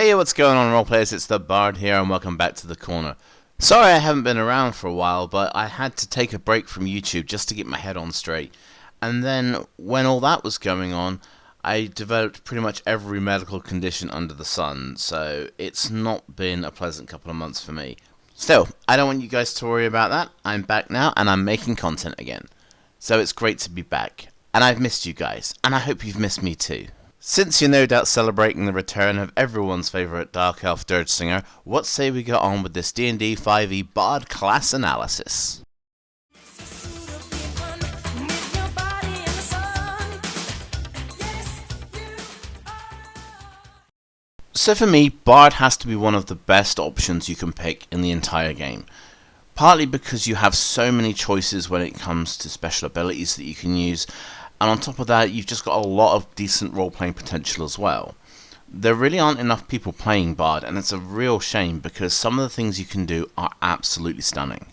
Hey, what's going on, roleplayers? It's the Bard here, and welcome back to the corner. Sorry I haven't been around for a while, but I had to take a break from YouTube just to get my head on straight. And then, when all that was going on, I developed pretty much every medical condition under the sun, so it's not been a pleasant couple of months for me. Still, I don't want you guys to worry about that. I'm back now, and I'm making content again. So it's great to be back. And I've missed you guys, and I hope you've missed me too. Since you're no doubt celebrating the return of everyone's favourite Dark Elf Dirge Singer, what say we get on with this D&D 5e Bard class analysis? So for me, Bard has to be one of the best options you can pick in the entire game. Partly because you have so many choices when it comes to special abilities that you can use, and on top of that, you've just got a lot of decent role-playing potential as well. There really aren't enough people playing Bard, and it's a real shame because some of the things you can do are absolutely stunning.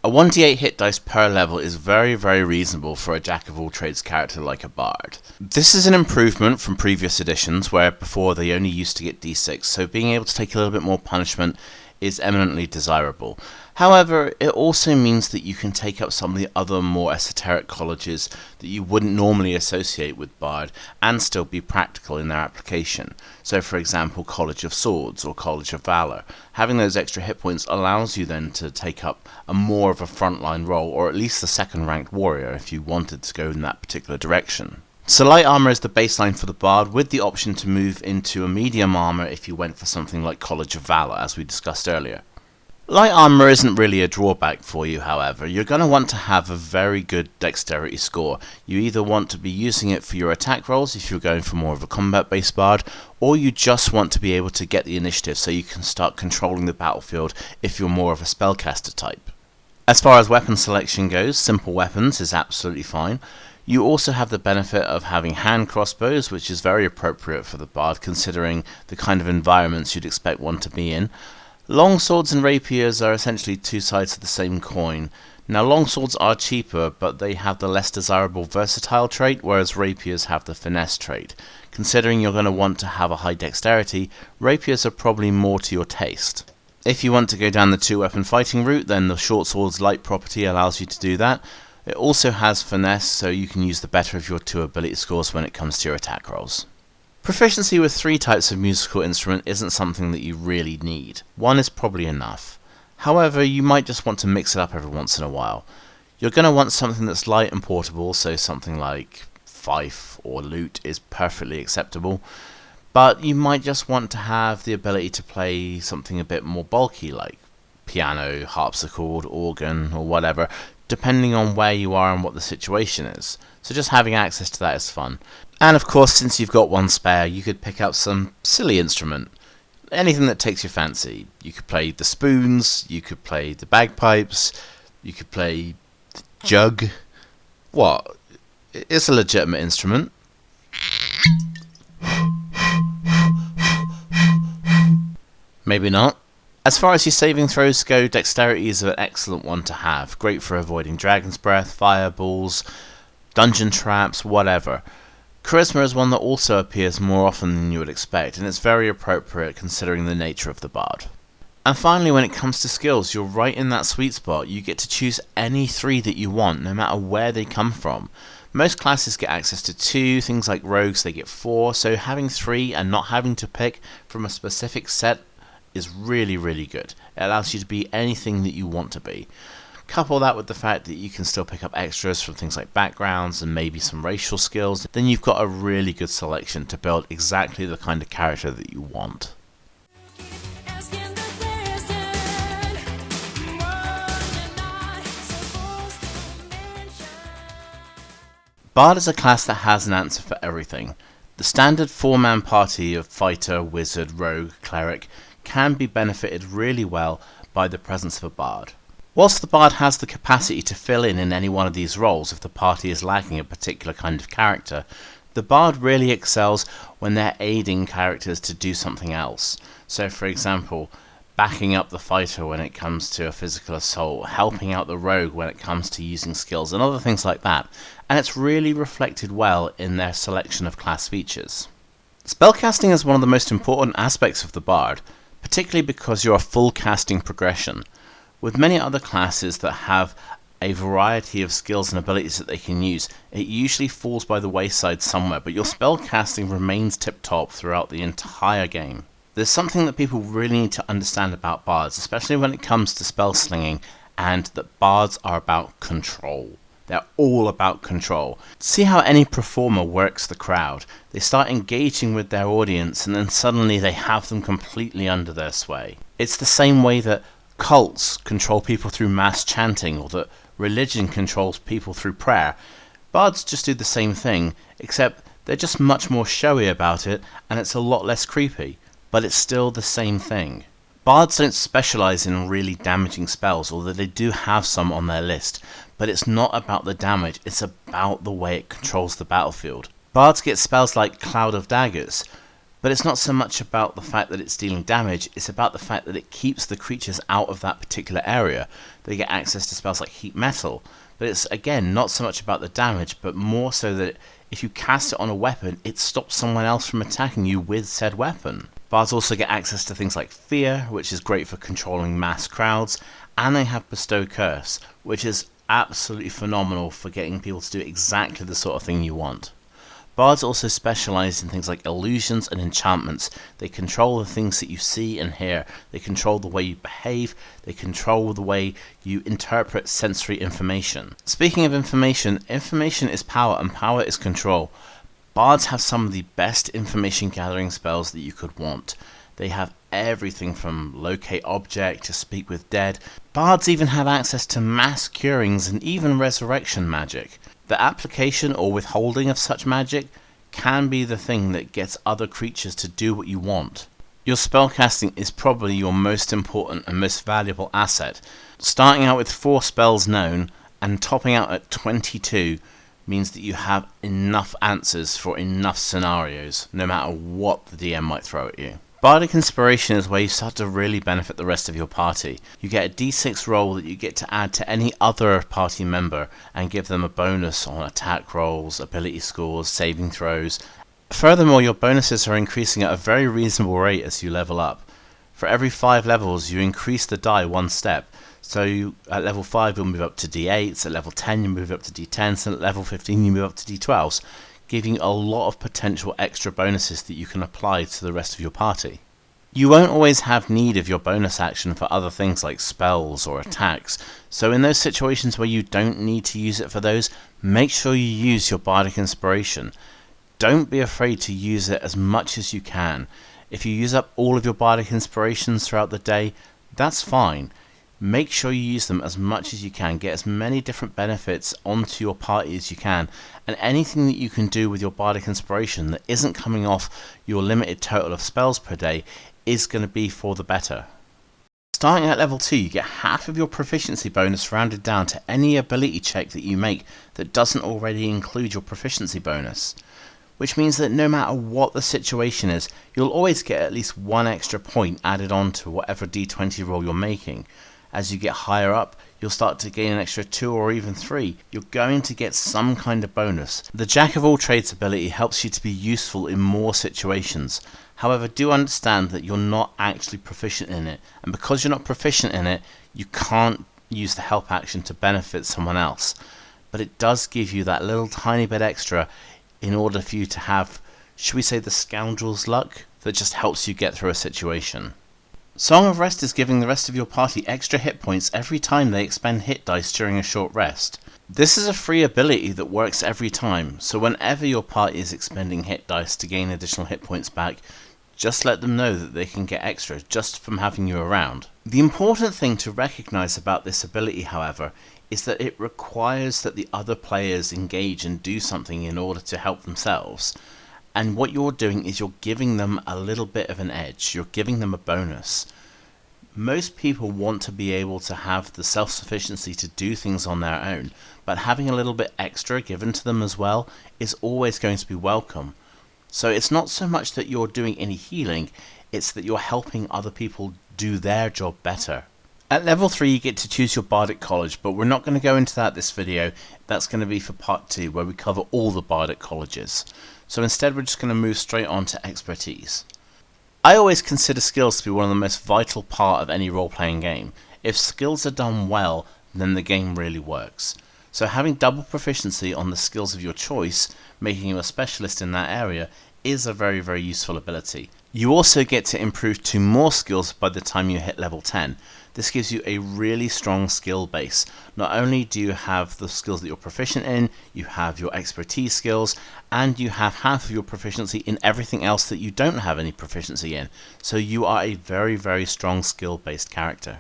A 1d8 hit dice per level is very reasonable for a jack-of-all-trades character like a Bard. This is an improvement from previous editions, where before they only used to get d6, so being able to take a little bit more punishment is eminently desirable. However, it also means that you can take up some of the other more esoteric colleges that you wouldn't normally associate with Bard and still be practical in their application. So for example, College of Swords or College of Valor. Having those extra hit points allows you then to take up a more of a frontline role, or at least the second ranked warrior if you wanted to go in that particular direction. So light armor is the baseline for the Bard, with the option to move into a medium armor if you went for something like College of Valor, as we discussed earlier. Light armor isn't really a drawback for you, however. You're going to want to have a very good dexterity score. You either want to be using it for your attack rolls if you're going for more of a combat-based Bard, or you just want to be able to get the initiative so you can start controlling the battlefield if you're more of a spellcaster type. As far as weapon selection goes, simple weapons is absolutely fine. You also have the benefit of having hand crossbows, which is very appropriate for the Bard considering the kind of environments you'd expect one to be in. Long swords and rapiers are essentially two sides of the same coin. Now long swords are cheaper, but they have the less desirable versatile trait, whereas rapiers have the finesse trait. Considering you're going to want to have a high dexterity, rapiers are probably more to your taste. If you want to go down the two-weapon fighting route, then the short sword's light property allows you to do that. It also has finesse, so you can use the better of your two ability scores when it comes to your attack rolls. Proficiency with 3 types of musical instrument isn't something that you really need. One is probably enough. However, you might just want to mix it up every once in a while. You're going to want something that's light and portable, so something like fife or lute is perfectly acceptable. But you might just want to have the ability to play something a bit more bulky, like piano, harpsichord, organ, or whatever, depending on where you are and what the situation is. So just having access to that is fun. And of course, since you've got one spare, you could pick up some silly instrument. Anything that takes your fancy. You could play the spoons, you could play the bagpipes, you could play the jug. What? It's a legitimate instrument. Maybe not. As far as your saving throws go, dexterity is an excellent one to have. Great for avoiding dragon's breath, fireballs, dungeon traps, whatever. Charisma is one that also appears more often than you would expect, and it's very appropriate considering the nature of the Bard. And finally, when it comes to skills, you're right in that sweet spot. You get to choose any 3 that you want, no matter where they come from. Most classes get access to 2, things like rogues they get 4, so having 3 and not having to pick from a specific set is really good. It allows you to be anything that you want to be. Couple that with the fact that you can still pick up extras from things like backgrounds and maybe some racial skills, then you've got a really good selection to build exactly the kind of character that you want. Bard is a class that has an answer for everything. The standard 4-man party of fighter, wizard, rogue, cleric can be benefited really well by the presence of a Bard. Whilst the Bard has the capacity to fill in any one of these roles if the party is lacking a particular kind of character, the Bard really excels when they're aiding characters to do something else. So for example, backing up the fighter when it comes to a physical assault, helping out the rogue when it comes to using skills, and other things like that. And it's really reflected well in their selection of class features. Spellcasting is one of the most important aspects of the Bard, particularly because you're a full casting progression. With many other classes that have a variety of skills and abilities that they can use, it usually falls by the wayside somewhere, but your spellcasting remains tip-top throughout the entire game. There's something that people really need to understand about bards, especially when it comes to spell slinging, and that bards are about control. They're all about control. See how any performer works the crowd. They start engaging with their audience and then suddenly they have them completely under their sway. It's the same way that cults control people through mass chanting, or that religion controls people through prayer. Bards just do the same thing, except they're just much more showy about it and it's a lot less creepy. But it's still the same thing. Bards don't specialize in really damaging spells, although they do have some on their list, but it's not about the damage, it's about the way it controls the battlefield. Bards get spells like Cloud of Daggers, but it's not so much about the fact that it's dealing damage, it's about the fact that it keeps the creatures out of that particular area. They get access to spells like Heat Metal, but it's again not so much about the damage, but more so that if you cast it on a weapon, it stops someone else from attacking you with said weapon. Bards also get access to things like Fear, which is great for controlling mass crowds, and they have Bestow Curse, which is absolutely phenomenal for getting people to do exactly the sort of thing you want. Bards also specialize in things like illusions and enchantments. They control the things that you see and hear. They control the way you behave. They control the way you interpret sensory information. Speaking of information, information is power and power is control. Bards have some of the best information gathering spells that you could want. They have everything from locate object to speak with dead. Bards even have access to mass curings and even resurrection magic. The application or withholding of such magic can be the thing that gets other creatures to do what you want. Your spellcasting is probably your most important and most valuable asset. Starting out with 4 spells known and topping out at 22 means that you have enough answers for enough scenarios, no matter what the DM might throw at you. Bardic Inspiration is where you start to really benefit the rest of your party. You get a d6 roll that you get to add to any other party member and give them a bonus on attack rolls, ability scores, saving throws. Furthermore, your bonuses are increasing at a very reasonable rate as you level up. For every 5 levels, you increase the die 1 step. So at level 5 you'll move up to d8s, at level 10 you move up to d10s, and at level 15 you move up to d12s. Giving you a lot of potential extra bonuses that you can apply to the rest of your party. You won't always have need of your bonus action for other things like spells or attacks, so in those situations where you don't need to use it for those, make sure you use your Bardic Inspiration. Don't be afraid to use it as much as you can. If you use up all of your Bardic Inspirations throughout the day, that's fine. Make sure you use them as much as you can, get as many different benefits onto your party as you can, and anything that you can do with your Bardic Inspiration that isn't coming off your limited total of spells per day is going to be for the better. Starting at level 2, you get half of your proficiency bonus rounded down to any ability check that you make that doesn't already include your proficiency bonus, which means that no matter what the situation is, you'll always get at least 1 extra point added on to whatever d20 roll you're making. As you get higher up, you'll start to gain an extra 2 or even 3. You're going to get some kind of bonus. The Jack of all trades ability helps you to be useful in more situations. However, do understand that you're not actually proficient in it, and because you're not proficient in it, you can't use the help action to benefit someone else. But it does give you that little tiny bit extra in order for you to have, should we say, the scoundrel's luck that just helps you get through a situation. Song of Rest is giving the rest of your party extra hit points every time they expend hit dice during a short rest. This is a free ability that works every time, so whenever your party is expending hit dice to gain additional hit points back, just let them know that they can get extra just from having you around. The important thing to recognize about this ability, however, is that it requires that the other players engage and do something in order to help themselves. And what you're doing is you're giving them a little bit of an edge. You're giving them a bonus. Most people want to be able to have the self-sufficiency to do things on their own, but having a little bit extra given to them as well is always going to be welcome. So it's not so much that you're doing any healing, it's that you're helping other people do their job better. At level 3 you get to choose your bardic college, but we're not going to go into that this video. That's going to be for part 2 where we cover all the bardic colleges. So instead we're just going to move straight on to expertise. I always consider skills to be one of the most vital part of any role-playing game. If skills are done well, then the game really works. So having double proficiency on the skills of your choice, making you a specialist in that area, is a very, very useful ability. You also get to improve 2 more skills by the time you hit level 10. This gives you a really strong skill base. Not only do you have the skills that you're proficient in, you have your expertise skills, and you have half of your proficiency in everything else that you don't have any proficiency in. So you are a very, very strong skill-based character.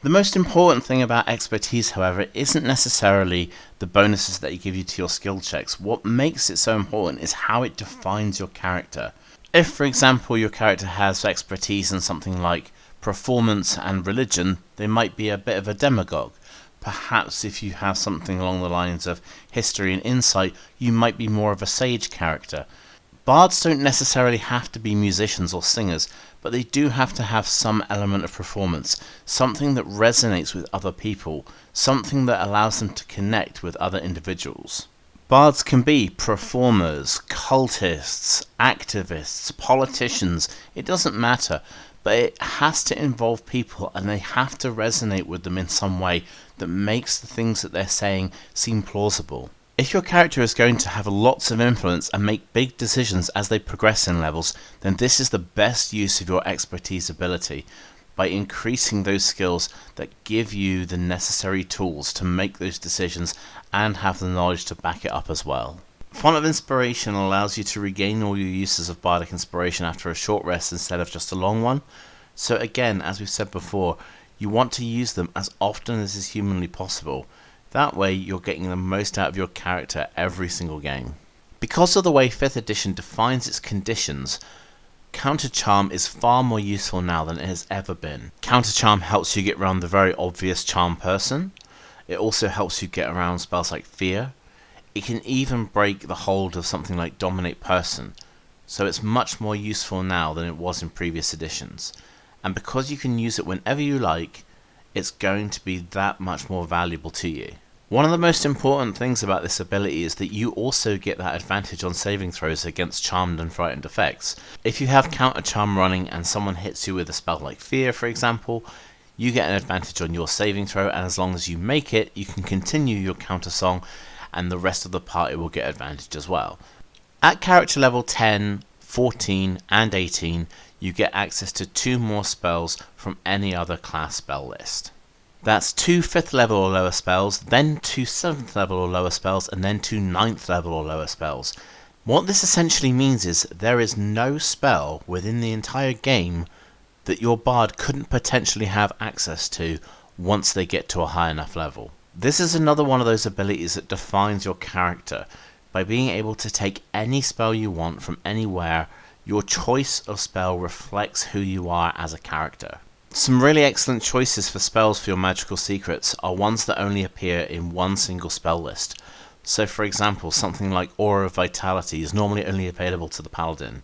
The most important thing about expertise, however, isn't necessarily the bonuses that it gives you to your skill checks. What makes it so important is how it defines your character. If, for example, your character has expertise in something like performance and religion, they might be a bit of a demagogue. Perhaps if you have something along the lines of history and insight, you might be more of a sage character. Bards don't necessarily have to be musicians or singers, but they do have to have some element of performance, something that resonates with other people, something that allows them to connect with other individuals. Bards can be performers, cultists, activists, politicians, it doesn't matter, but it has to involve people and they have to resonate with them in some way that makes the things that they're saying seem plausible. If your character is going to have lots of influence and make big decisions as they progress in levels, then this is the best use of your expertise ability, by increasing those skills that give you the necessary tools to make those decisions and have the knowledge to back it up as well. Font of Inspiration allows you to regain all your uses of bardic inspiration after a short rest instead of just a long one. So again, as we've said before, you want to use them as often as is humanly possible. That way you're getting the most out of your character every single game. Because of the way 5th edition defines its conditions, Counter Charm is far more useful now than it has ever been. Counter Charm helps you get around the very obvious charm person. It also helps you get around spells like Fear. It can even break the hold of something like Dominate Person. So it's much more useful now than it was in previous editions. And because you can use it whenever you like, it's going to be that much more valuable to you. One of the most important things about this ability is that you also get that advantage on saving throws against charmed and frightened effects. If you have Counter Charm running and someone hits you with a spell like Fear, for example, you get an advantage on your saving throw, and as long as you make it, you can continue your counter song and the rest of the party will get advantage as well. At character level 10, 14 and 18, you get access to 2 more spells from any other class spell list. That's 2 5th level or lower spells, then 2 7th level or lower spells, and then 2 9th level or lower spells. What this essentially means is there is no spell within the entire game that your bard couldn't potentially have access to once they get to a high enough level. This is another one of those abilities that defines your character. By being able to take any spell you want from anywhere, your choice of spell reflects who you are as a character. Some really excellent choices for spells for your magical secrets are ones that only appear in one single spell list. So for example, something like Aura of Vitality is normally only available to the Paladin.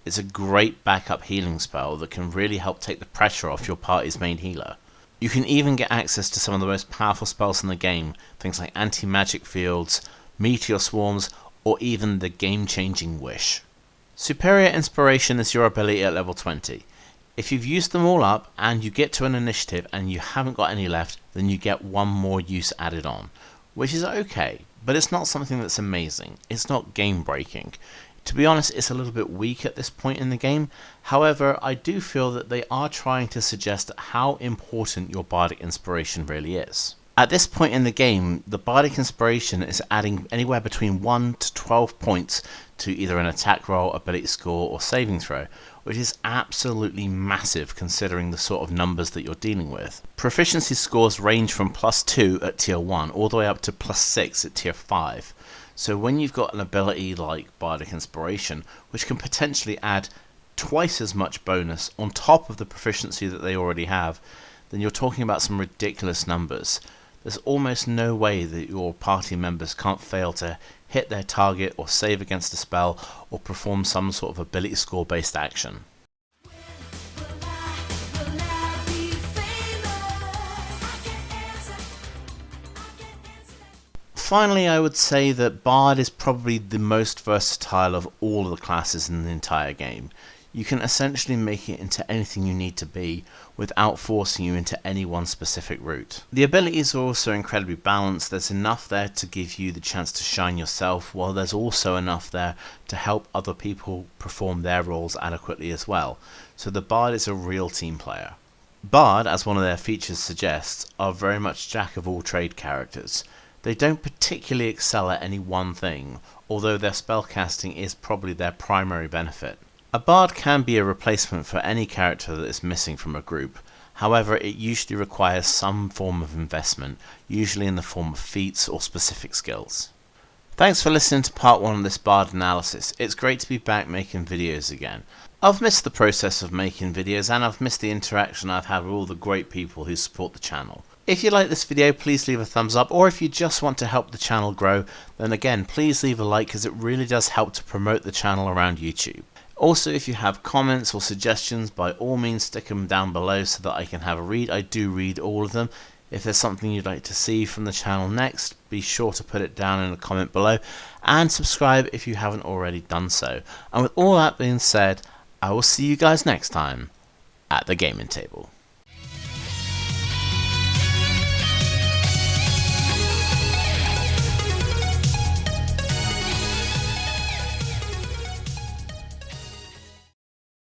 It's a great backup healing spell that can really help take the pressure off your party's main healer. You can even get access to some of the most powerful spells in the game, things like anti-magic fields, meteor swarms, or even the game-changing Wish. Superior Inspiration is your ability at level 20. If you've used them all up and you get to an initiative and you haven't got any left, then you get 1 more use added on, which is okay, but it's not something that's amazing. It's not game breaking. To be honest, it's a little bit weak at this point in the game. However, I do feel that they are trying to suggest how important your bardic inspiration really is. At this point in the game, the bardic inspiration is adding anywhere between 1 to 12 points to either an attack roll, ability score, or saving throw, which is absolutely massive considering the sort of numbers that you're dealing with. Proficiency scores range from +2 at tier 1 all the way up to +6 at tier 5. So when you've got an ability like bardic inspiration, which can potentially add twice as much bonus on top of the proficiency that they already have, then you're talking about some ridiculous numbers. There's almost no way that your party members can't fail to hit their target or save against a spell or perform some sort of ability score based action. Finally, I would say that Bard is probably the most versatile of all of the classes in the entire game. You can essentially make it into anything you need to be without forcing you into any one specific route. The abilities are also incredibly balanced. There's enough there to give you the chance to shine yourself, while there's also enough there to help other people perform their roles adequately as well. So the Bard is a real team player. Bard, as one of their features suggests, are very much jack of all trade characters. They don't particularly excel at any one thing, although their spellcasting is probably their primary benefit. A bard can be a replacement for any character that is missing from a group. However, it usually requires some form of investment, usually in the form of feats or specific skills. Thanks for listening to part 1 of this Bard analysis. It's great to be back making videos again. I've missed the process of making videos, and I've missed the interaction I've had with all the great people who support the channel. If you like this video, please leave a thumbs up, or if you just want to help the channel grow, then again, please leave a like, because it really does help to promote the channel around YouTube. Also, if you have comments or suggestions, by all means stick them down below so that I can have a read. I do read all of them. If there's something you'd like to see from the channel next, be sure to put it down in a comment below, and subscribe if you haven't already done so. And with all that being said, I will see you guys next time at the gaming table.